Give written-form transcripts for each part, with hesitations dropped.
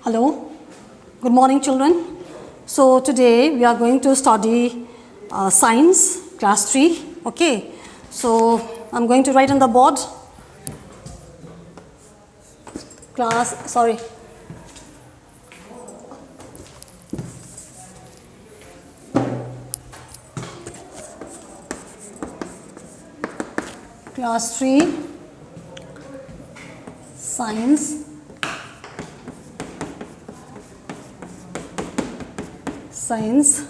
Hello, good morning children. So today we are going to study science, class 3. Okay, so I'm going to write on the board. Class 3, science. Science.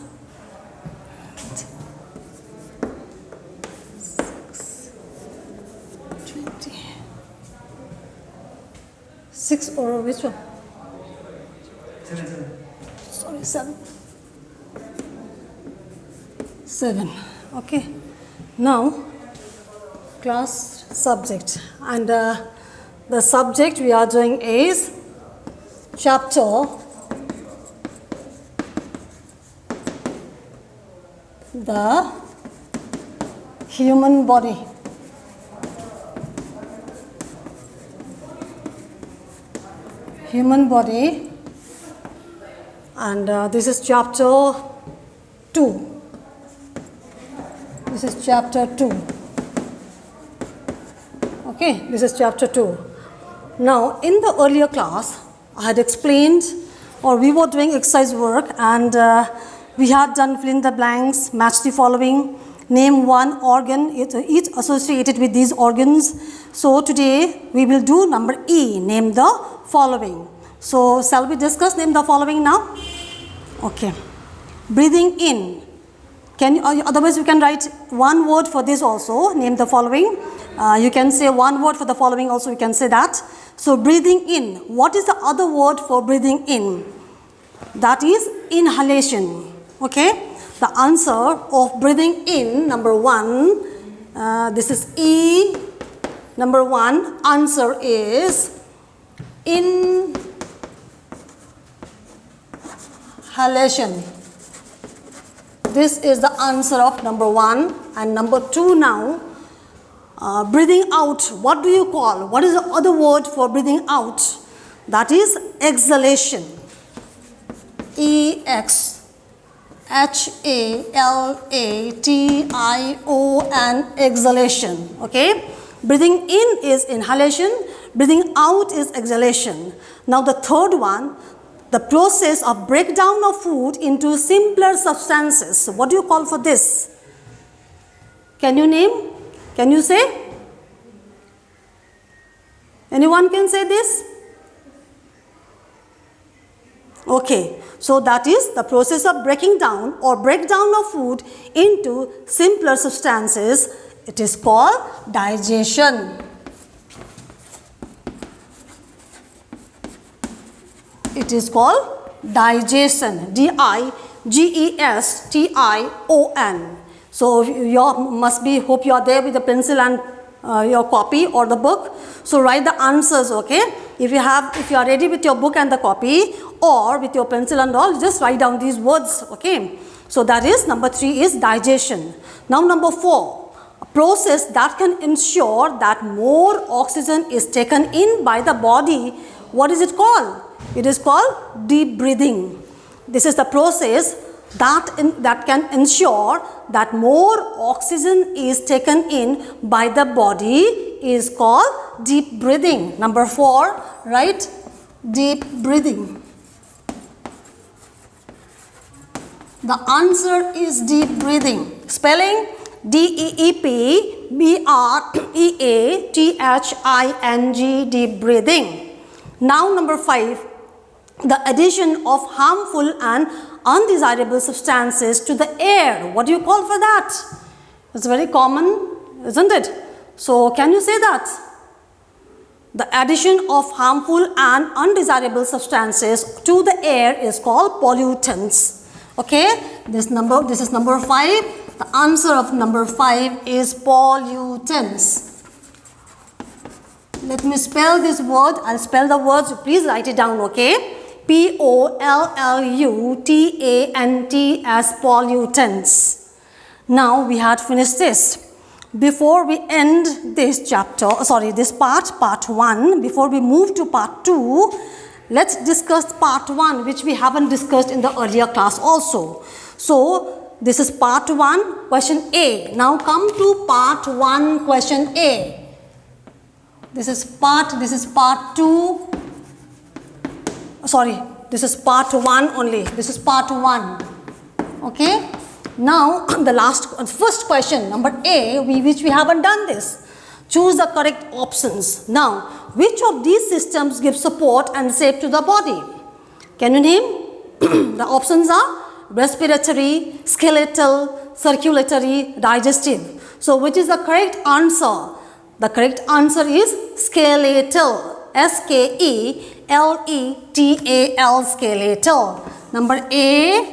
6 or which one? 7. 7. Okay. Now, class subject. And the subject we are doing is chapter the human body. Human body, and this is chapter 2. This is chapter 2. Okay, this is chapter 2. Now, in the earlier class, I had explained, or we were doing exercise work, and we had done fill in the blanks, match the following, name one organ, each associated with these organs. So today we will do number E, name the following. So shall we discuss name the following now? Okay. Breathing in. Otherwise you can write one word for this also, name the following. You can say one word for the following also, you can say that. So breathing in. What is the other word for breathing in? That is inhalation. Okay. The answer of breathing in, number 1, this is E. Number 1, answer is inhalation. This is the answer of number 1. And number 2 now, breathing out. What do you call? What is the other word for breathing out? That is exhalation. exhalation, exhalation. Okay. Breathing in is inhalation. Breathing out is exhalation. Now the third one, the process of breakdown of food into simpler substances. So what do you call for this? Can you name? Can you say? Anyone can say this? Okay. So that is the process of breaking down or breakdown of food into simpler substances. It is called digestion. It is called digestion. D-I-G-E-S-T-I-O-N. So you must be, hope you are there with the pencil and your copy or the book. So write the answers, okay? If you are ready with your book and the copy or with your pencil and all, just write down these words, okay? So that is number 3 is digestion. Now number 4, a process that can ensure that more oxygen is taken in by the body. What is it called? It is called deep breathing. This is the process that can ensure that more oxygen is taken in by the body is called deep breathing. Number 4, right? Deep breathing. The answer is deep breathing. Spelling DEEP-BREATHING, deep breathing. Now number 5, the addition of harmful and undesirable substances to the air. What do you call for that? It's very common, isn't it? So can you say that? The addition of harmful and undesirable substances to the air is called pollutants. Okay, this is number 5. The answer of number 5 is pollutants. Let me spell this word. I'll spell the words. Please write it down, okay? P-O-L-L-U-T-A-N-T-S, pollutants. Now we had finished this. Before we end this chapter, this part 1, before we move to part 2, let's discuss part 1, which we haven't discussed in the earlier class also. So this is part 1, question A. Now come to part 1, question A. This is part 2. Sorry, this is part 1 only. This is part 1. Okay. Now the first question, number A, which we haven't done this. Choose the correct options. Now, which of these systems give support and shape to the body? Can you name? The options are respiratory, skeletal, circulatory, digestive. So, which is the correct answer? The correct answer is skeletal. S-K-E-L-E-T-A-L, skeletal. Number A,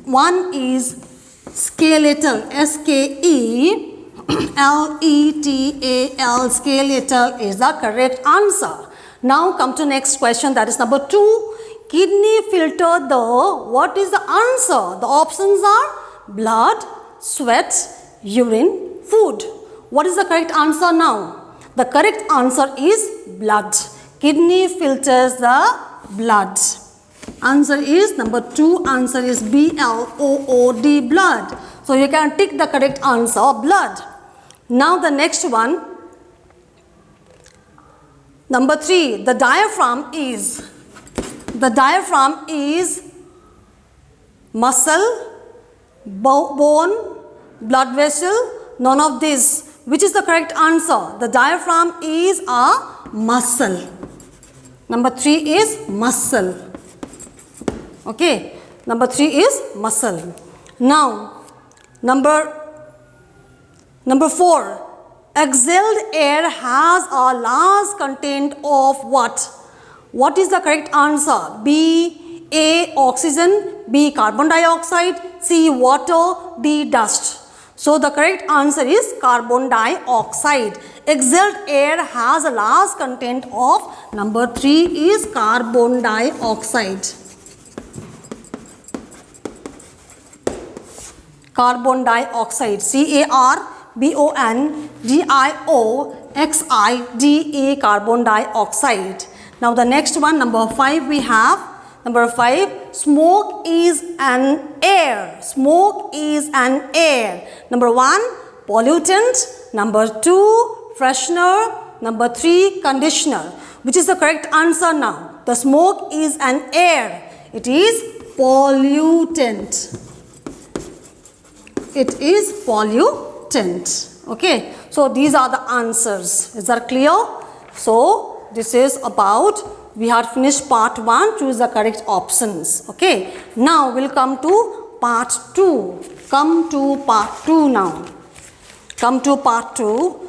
1 is skeletal. S-K-E-L-E-T-A-L, skeletal is the correct answer. Now come to next question, that is number 2. Kidney filter the, what is the answer? The options are blood, sweat, urine, food. What is the correct answer now? The correct answer is blood. Kidney filters the blood. Answer is number 2, answer is B-L-O-O-D, blood. So you can tick the correct answer, blood. Now the next one, number 3, the diaphragm is muscle, bone, blood vessel, none of this. Which is the correct answer? The diaphragm is a muscle. Number 3 is muscle. Okay, number 3 is muscle. Now, number 4, exhaled air has a large content of what? What is the correct answer? B, A, oxygen, B, carbon dioxide, C, water, D, dust. So the correct answer is carbon dioxide. Exhaled air has a large content of, number 3 is carbon dioxide. Carbon dioxide, C-A-R-B-O-N-D-I-O-X-I-D-E, carbon dioxide. Now the next one, number 5 we have. Number 5, smoke is an air. Smoke is an air. Number 1, pollutant. Number 2, freshener. Number 3, conditioner. Which is the correct answer now? The smoke is an air. It is pollutant. It is pollutant. Okay. So these are the answers. Is that clear? So this is about, we had finished part 1, choose the correct options. Okay. Now we'll come to part 2. Come to part 2 now. Come to part 2.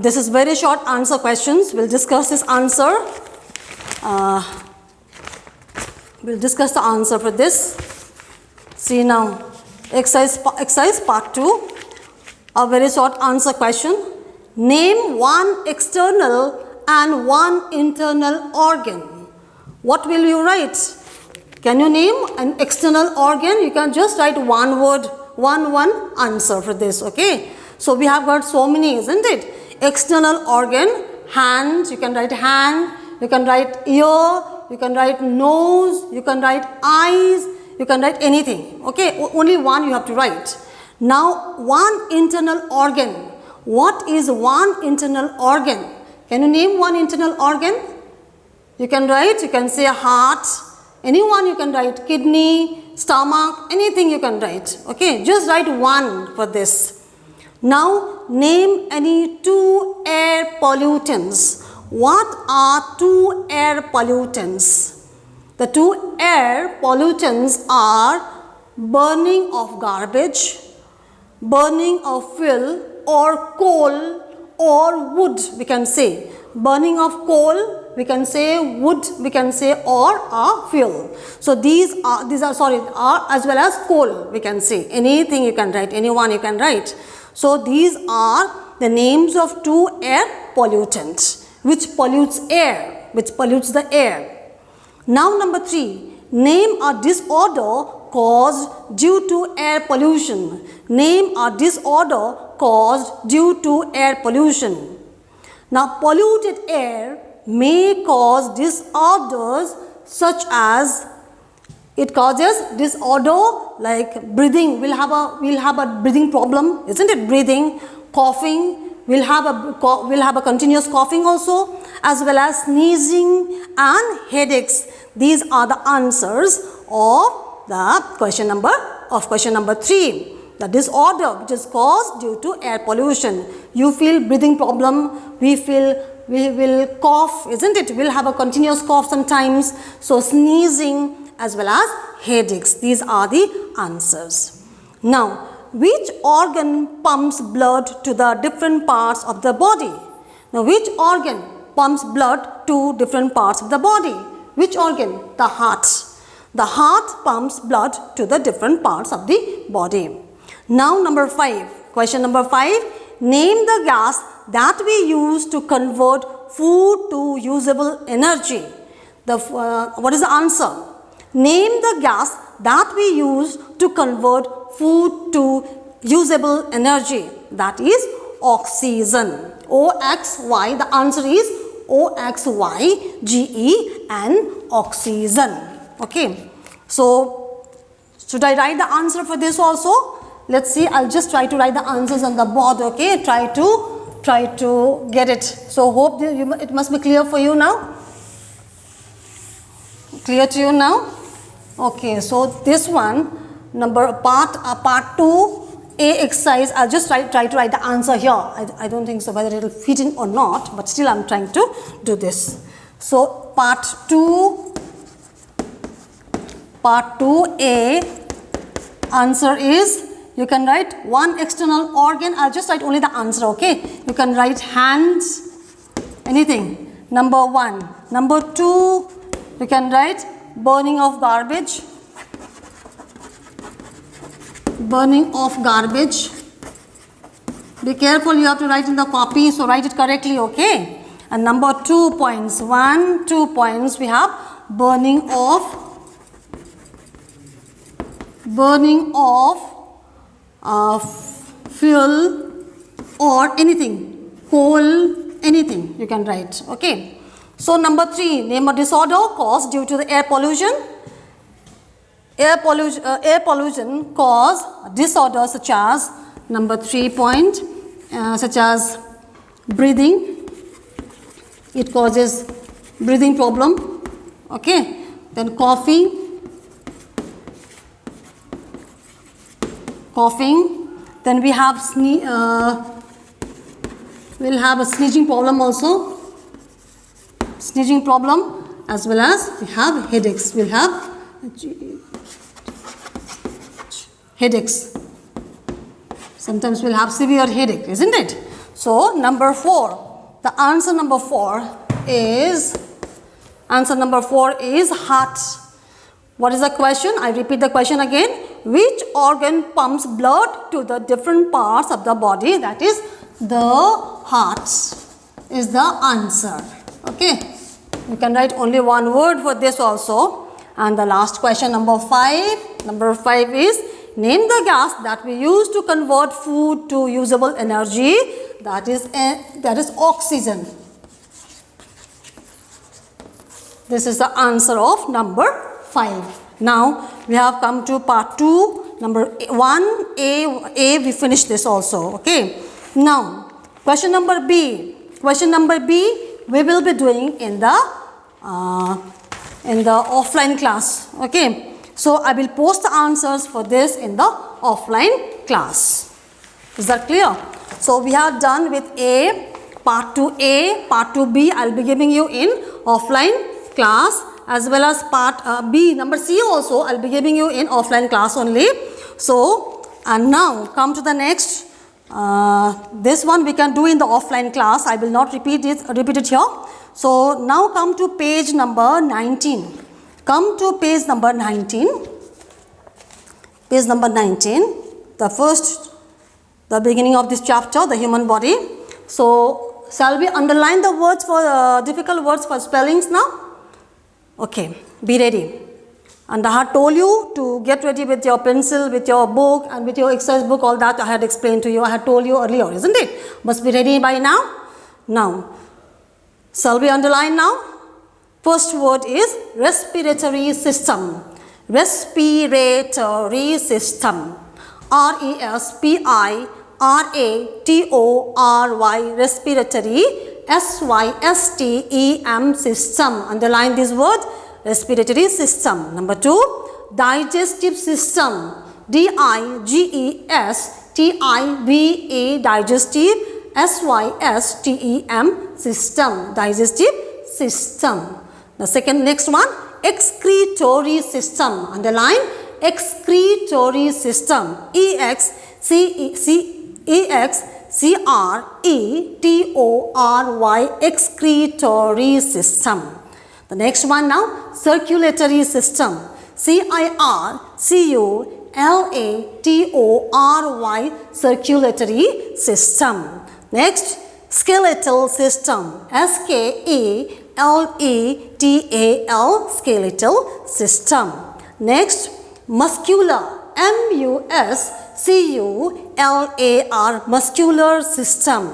This is very short answer questions. We'll discuss this answer. We'll discuss the answer for this. See now. Exercise part 2. A very short answer question. Name one external and one internal organ. What will you write? Can you name an external organ? You can just write one word, one answer for this, okay? So we have got so many, isn't it? External organ, hand, you can write hand, you can write ear, you can write nose, you can write eyes, you can write anything, okay? Only one you have to write. Now, one internal organ. What is one internal organ? Can you name one internal organ? You can write, you can say heart, anyone you can write, kidney, stomach, anything you can write, okay? Just write one for this. Now, name any 2 air pollutants. What are 2 air pollutants? The 2 air pollutants are burning of garbage, burning of fuel or coal or wood, we can say. Burning of coal, we can say, wood, we can say, or fuel. So these are as well as coal, we can say. Anything you can write, anyone you can write. So these are the names of 2 air pollutants which pollutes air, which pollutes the air. Now number 3, name a disorder caused due to air pollution. Name a disorder caused due to air pollution. Now polluted air may cause disorders such as, it causes disorder like breathing, we'll have a breathing problem, isn't it? Breathing, coughing, we'll have a continuous coughing also, as well as sneezing and headaches. These are the answers of the question number 3. The disorder which is caused due to air pollution. You feel breathing problem, we will cough, isn't it? We'll have a continuous cough sometimes. So sneezing as well as headaches. These are the answers. Now, which organ pumps blood to the different parts of the body? Now, which organ pumps blood to different parts of the body? Which organ? The heart. The heart pumps blood to the different parts of the body. Now, number 5. Question number 5. Name the gas that we use to convert food to usable energy. What is the answer? Name the gas that we use to convert food to usable energy. That is oxygen. OXY. The answer is OXYGEN, oxygen. Okay. So, should I write the answer for this also? Let's see. I'll just try to write the answers on the board. Okay. Try to get it. So, hope it must be clear for you now. Clear to you now? Okay. So, this one, part 2A exercise, I'll just try to write the answer here. I don't think so whether it will fit in or not, but still I'm trying to do this. So, part 2A answer is, you can write one external organ. I'll just write only the answer, okay? You can write hands, anything. Number 1. Number 2, you can write burning of garbage. Burning of garbage. Be careful, you have to write in the copy, so write it correctly, okay? And number 2 points. 2 points we have burning of fuel or anything, coal, anything you can write, okay? So, number 3, name a disorder caused due to the air pollution. Air pollution cause disorders such as, number 3 point, such as breathing. It causes breathing problem, okay? Then coughing. Then we have we'll have a sneezing problem also. Sneezing problem, as well as we have headaches. We'll have headaches. Sometimes we'll have severe headache, isn't it? So, number 4. The answer number 4 is heart. What is the question? I repeat the question again. Which organ pumps blood to the different parts of the body? That is the heart is the answer. Okay. You can write only one word for this also. And the last question, number 5. Number 5 is, name the gas that we use to convert food to usable energy. That is oxygen. This is the answer of number 5. Now, we have come to part 2. Number 1A, we finished this also. Okay. Now, question number B. Question number B, we will be doing in the offline class. Okay. So, I will post the answers for this in the offline class. Is that clear? So, we are done with A, part 2A, part 2B, I will be giving you in offline class, as well as part B, number C also, I will be giving you in offline class only. So, and now come to the next, this one we can do in the offline class, I will not repeat it here. So, now come to page number 19. Come to page number 19. Page number 19, the beginning of this chapter, the human body. So, shall we underline the words for difficult words for spellings now? Okay, be ready. And I had told you to get ready with your pencil, with your book and with your exercise book, all that I had explained to you. I had told you earlier, isn't it? Must be ready by now. Now, Shall we underline now? First word is respiratory system. Respiratory system. R-E-S-P-I-R-A-T-O-R-Y. Respiratory. S-Y-S-T-E-M. System. Underline this word. Respiratory system. Number 2. Digestive system. D-I-G-E-S-T-I-V-E. Digestive. S-Y-S-T-E-M. System. Digestive system. The next one, excretory system. Underline excretory system. E-X-C-R-E-T-O-R-Y. Excretory system. The next one now, circulatory system. C-I-R-C-U-L-A-T-O-R-Y. Circulatory system. Next, skeletal system. S-K-E-L-E-T-A-L. Skeletal system. Next, muscular. M-U-S-C-U-L-A-R. Muscular system.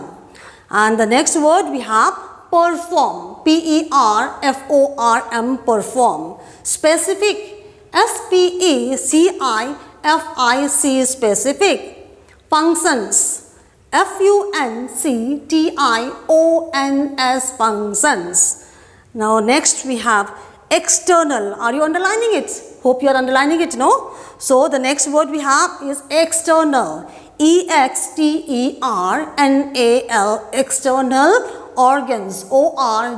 And the next word we have perform. P-E-R-F-O-R-M. Perform. Specific. S-P-E-C-I-F-I-C. Specific. Functions. F-U-N-C-T-I-O-N-S. Functions. Now next we have external. Are you underlining it? Hope you are underlining it, no? So the next word we have is external. E-X-T-E-R-N-A-L. External organs. O-R-G-A-N-S.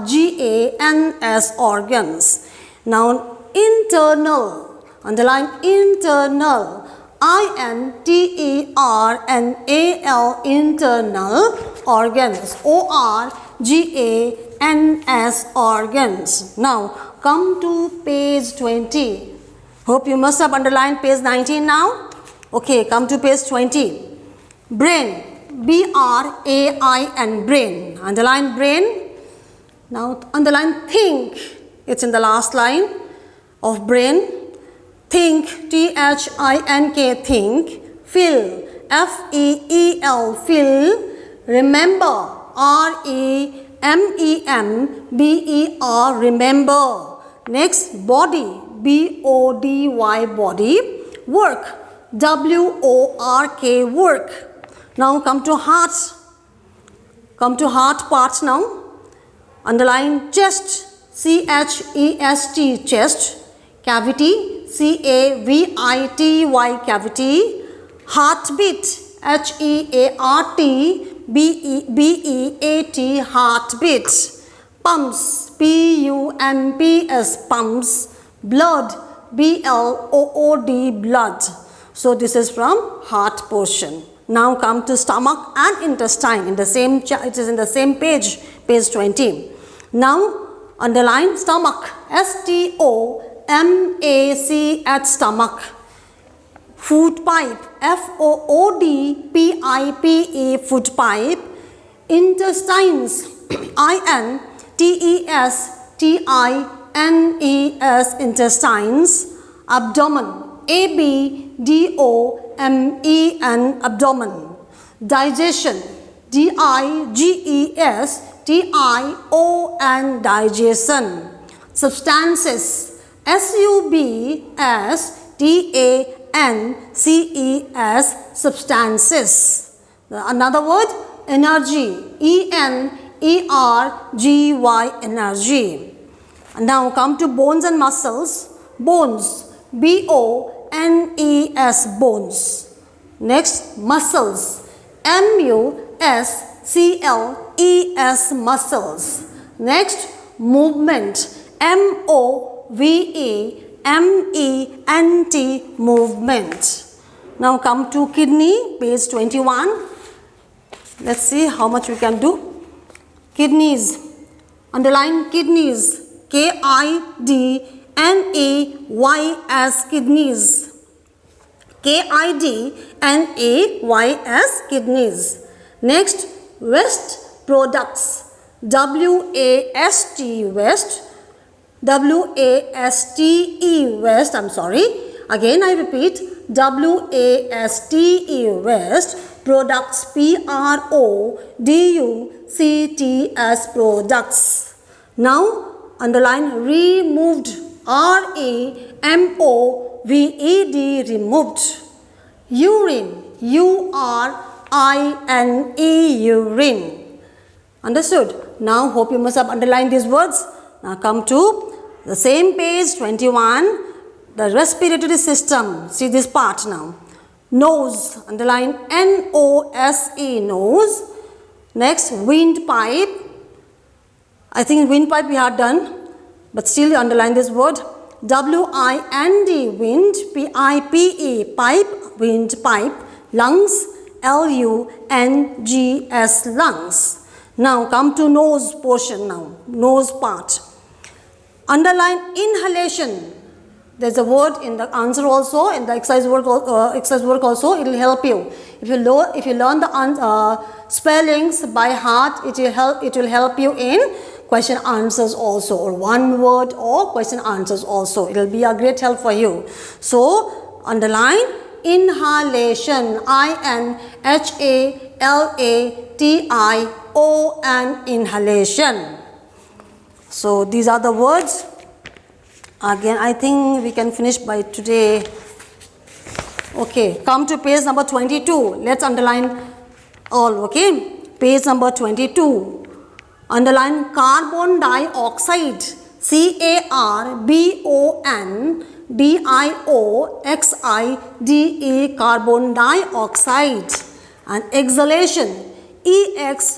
Organs. Now internal. Underline internal. I-N-T-E-R-N-A-L. Internal organs. O-R-G-A-N-S. Organs. Now come to page 20. Hope you must have underlined page 19 now. Okay, come to page 20. Brain. B-R-A-I-N. Brain. Underline brain. Now underline think. It's in the last line of brain. Think. T-H-I-N-K. Think. Feel. F-E-E-L. Feel. Remember. R-E-M-E-M-B-E-R. Remember. Next, body. B-O-D-Y. Body. Work. W-O-R-K. Work. Now come to heart. Come to heart part now. Underline chest. C-H-E-S-T. Chest. Cavity. C-A-V-I-T-Y. Cavity. Heartbeat. H-E-A-R-T-B-E-A-T. Heartbeat. Pumps. P-U-M-P-S. Pumps. Blood. B-L-O-O-D. Blood. So this is from heart portion. Now come to stomach and intestine. In the same it is in the same page, page 20. Now underline stomach. S-T-O-M-A-C at stomach. Food pipe. F-O-O-D-P-I-P-E. Food pipe. Intestines. I-N-T-E-S-T-I-N-E-S. Intestines. Abdomen. A-B-D-O-M-E-N. Abdomen. Digestion. D-I-G-E-S-T-I-O-N. Digestion. Substances. S-U-B-S-T-A-N-C-E-S. Substances. Another word, energy. E-N-E-R-G-Y. Energy. Now come to bones and muscles. Bones. B-O-N-E-S. Bones. Next, muscles. M-U-S-C-L-E-S. Muscles. Next, movement. M-O-V-E-M-E-N-T. Movement. Now come to kidney, page 21. Let's see how much we can do. Kidneys. Underline kidneys. K-I-D-N-E-Y-S. Kidneys. K-I-D-N-E-Y-S. Kidneys. Next, waste products. W-A-S-T. Waste. W-A-S-T-E. Waste. I'm sorry. Again I repeat. W-A-S-T-E. Waste. Products. P-R-O-D-U-C-T-S. Products. Now underline removed. R-E-M-O-V-E-D, removed. Urine. U-R-I-N-E, urine. Understood? Now hope you must have underlined these words. Now come to the same page 21. The respiratory system. See this part now. Nose. Underline N-O-S-E, nose. Next, windpipe. I think windpipe we have done, but still underline this word. W-I-N-D, wind. P-I-P-E, pipe, windpipe. Lungs. L-U-N-G-S, lungs. Now come to nose portion now, nose part. Underline inhalation. There's a word in the answer also, in the exercise work also, it will help you. If you learn the spellings by heart, it will help you in question answers also, or one word or question answers also. It will be a great help for you. So underline inhalation, I-N-H-A-L-A-T-I-O-N, inhalation. So these are the words. Again, I think we can finish by today. Okay, come to page number 22. Let's underline all, okay? Page number 22. Underline carbon dioxide. C-A-R-B-O-N-D-I-O-X-I-D-E, carbon dioxide. And exhalation. E-X-H-A-L-A-T-I-O-N,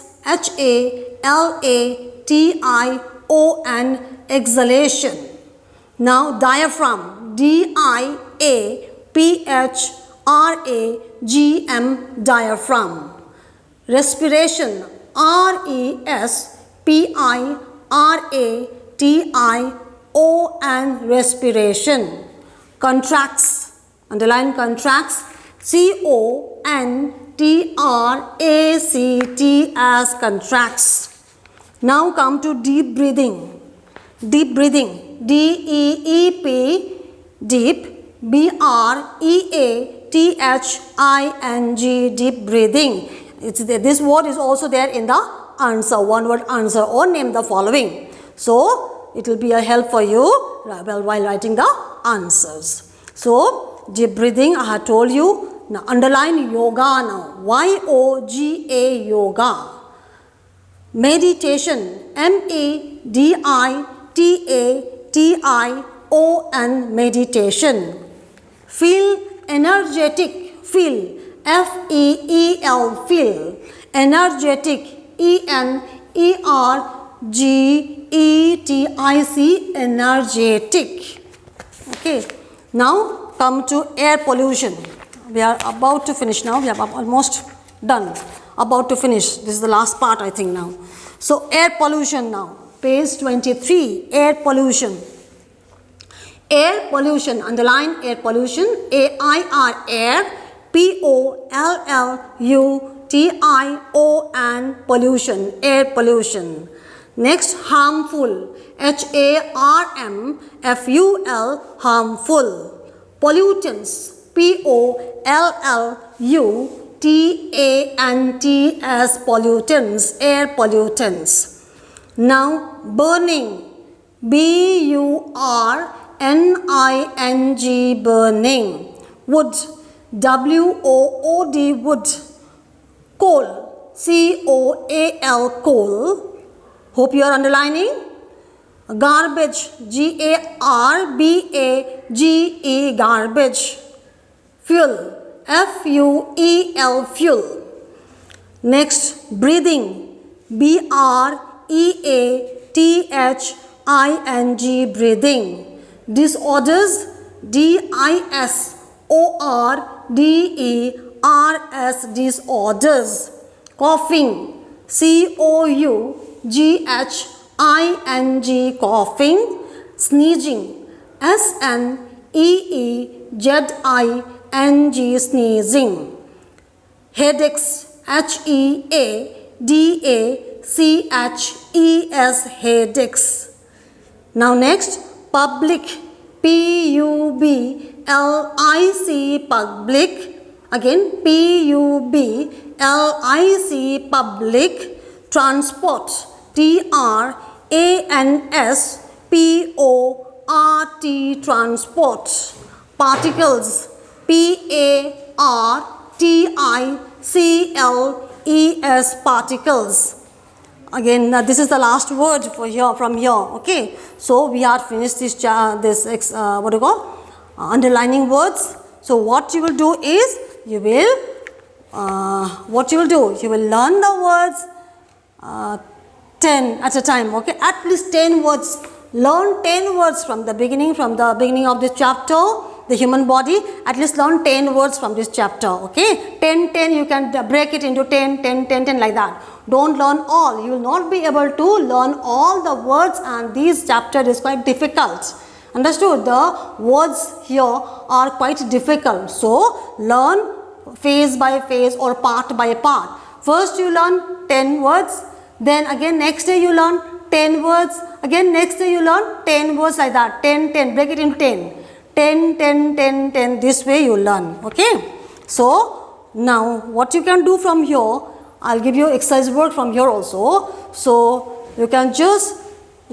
exhalation. Now diaphragm. D-I-A-P-H-R-A-G-M, diaphragm. Respiration. R-E-S-P-I-R-A-T-I-O-N, respiration. Contracts. Underline contracts. C-O-N-T-R-A-C-T-S, contracts. Now come to deep breathing. Deep breathing. D-E-E-P, deep. B-R-E-A-T-H-I-N-G, deep breathing. This word is also there in the answer, one word answer, or name the following. So it will be a help for you while writing the answers. So deep breathing, I have told you. Now underline yoga now. Y-O-G-A, yoga. Meditation. M-E-D-I-T-A-T-I-O-N, meditation. Feel energetic. Feel. F-E-E-L, feel. Energetic. E-N-E-R-G-E-T-I-C, energetic. Okay. Now come to air pollution. We are about to finish now. We are almost done. About to finish. This is the last part, I think, now. So air pollution now. Page 23. Air pollution. Air pollution. Underline air pollution. A-I-R, air. P-O-L-L-U-T-I-O-N, pollution. Air pollution. Next, harmful. H-A-R-M-F-U-L, harmful. Pollutants. P-O-L-L-U-T-A-N-T-S, pollutants. Air pollutants. Now, burning. B-U-R-N-I-N-G, burning. Wood. W-O-O-D, wood. Coal. C-O-A-L, coal. Hope you are underlining. Garbage. G-A-R-B-A-G-E, garbage. Fuel. F-U-E-L, fuel. Next, breathing. B-R-E-A-T-H-I-N-G, breathing. Disorders. D-I-S-O-R-D-E-R-S, disorders. Coughing. C-O-U-G-H-I-N-G, coughing. Sneezing. S-N-E-E-Z-I-N-G, sneezing. Headaches. H-E-A-D-A-C-H-E-S, headaches. Now next, public. P-U-B-L-I-C, public. Again, P-U-B-L-I-C, public. Transport. T-R A-N-S-P-O-R-T, transport. Particles, P-A-R-T-I-C-L-E-S, particles. Again, this is the last word for here, from here, okay. So we have finished this, what do you call, underlining words. So what you will do is, you will learn the words 10 at a time, okay, at least 10 words. Learn 10 words from the beginning of this chapter, the human body. At least learn 10 words from this chapter, okay. 10, 10, you can break it into 10, 10, 10, 10, like that. Don't learn all. You will not be able to learn all the words, and this chapter is quite difficult. Understood? The words here are quite difficult. So learn phase by phase or part by part. First you learn 10 words, then again next day you learn 10 words, again next day you learn 10 words, like that. 10, 10, break it into 10. 10, 10, 10, 10, this way you learn, okay. So now what you can do from here, I'll give you exercise work from here also. So you can just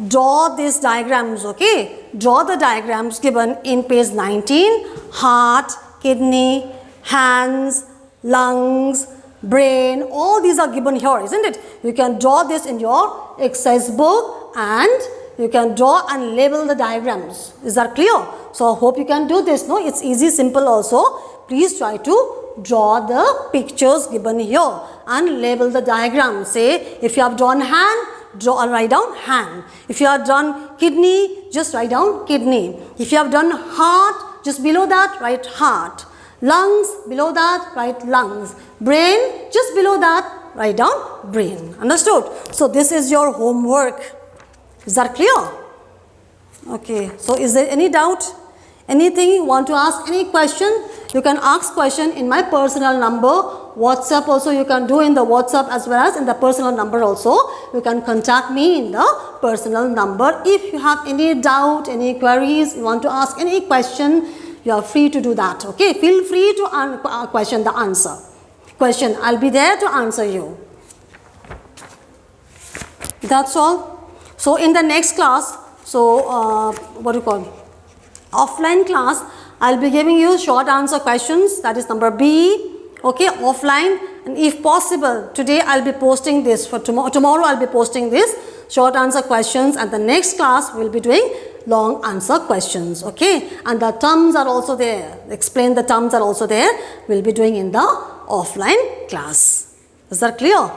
draw these diagrams, okay. Draw the diagrams given in page 19. Heart, kidney, hands, lungs, brain, all these are given here, isn't it? You can draw this in your exercise book, and you can draw and label the diagrams. Is that clear? So I hope you can do this. No, it's easy, simple also. Please try to draw the pictures given here and label the diagram. Say, if you have drawn hand, write down hand. If you have done kidney, just write down kidney. If you have done heart, just below that write heart. Lungs, below that write lungs. Brain, just below that write down brain. Understood? So this is your homework. Is that clear? Okay. So is there any doubt? Anything you want to ask? Any question? You can ask question in my personal number. WhatsApp also you can do in the WhatsApp as well as in the personal number also. You can contact me in the personal number. If you have any doubt, any queries, you want to ask any question, you are free to do that. Okay. Feel free to question the answer. Question. I'll be there to answer you. That's all. So in the next class, what do you call? Offline class, I'll be giving you short answer questions, that is number B, okay, offline, and if possible, today I'll be posting this, for tomorrow I'll be posting this short answer questions, and the next class we'll be doing long answer questions, okay, and the terms are also there, explain the terms are also there, we'll be doing in the offline class. Is that clear?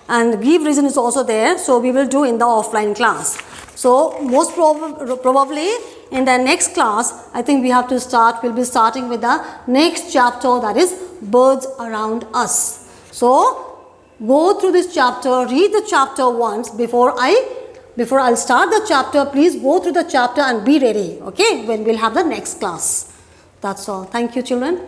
And give reason is also there, so we will do in the offline class. So most probably in the next class, I think we'll be starting with the next chapter, that is birds around us. So go through this chapter, read the chapter once before I'll start the chapter. Please go through the chapter and be ready, okay, when we'll have the next class. That's all. Thank you, children.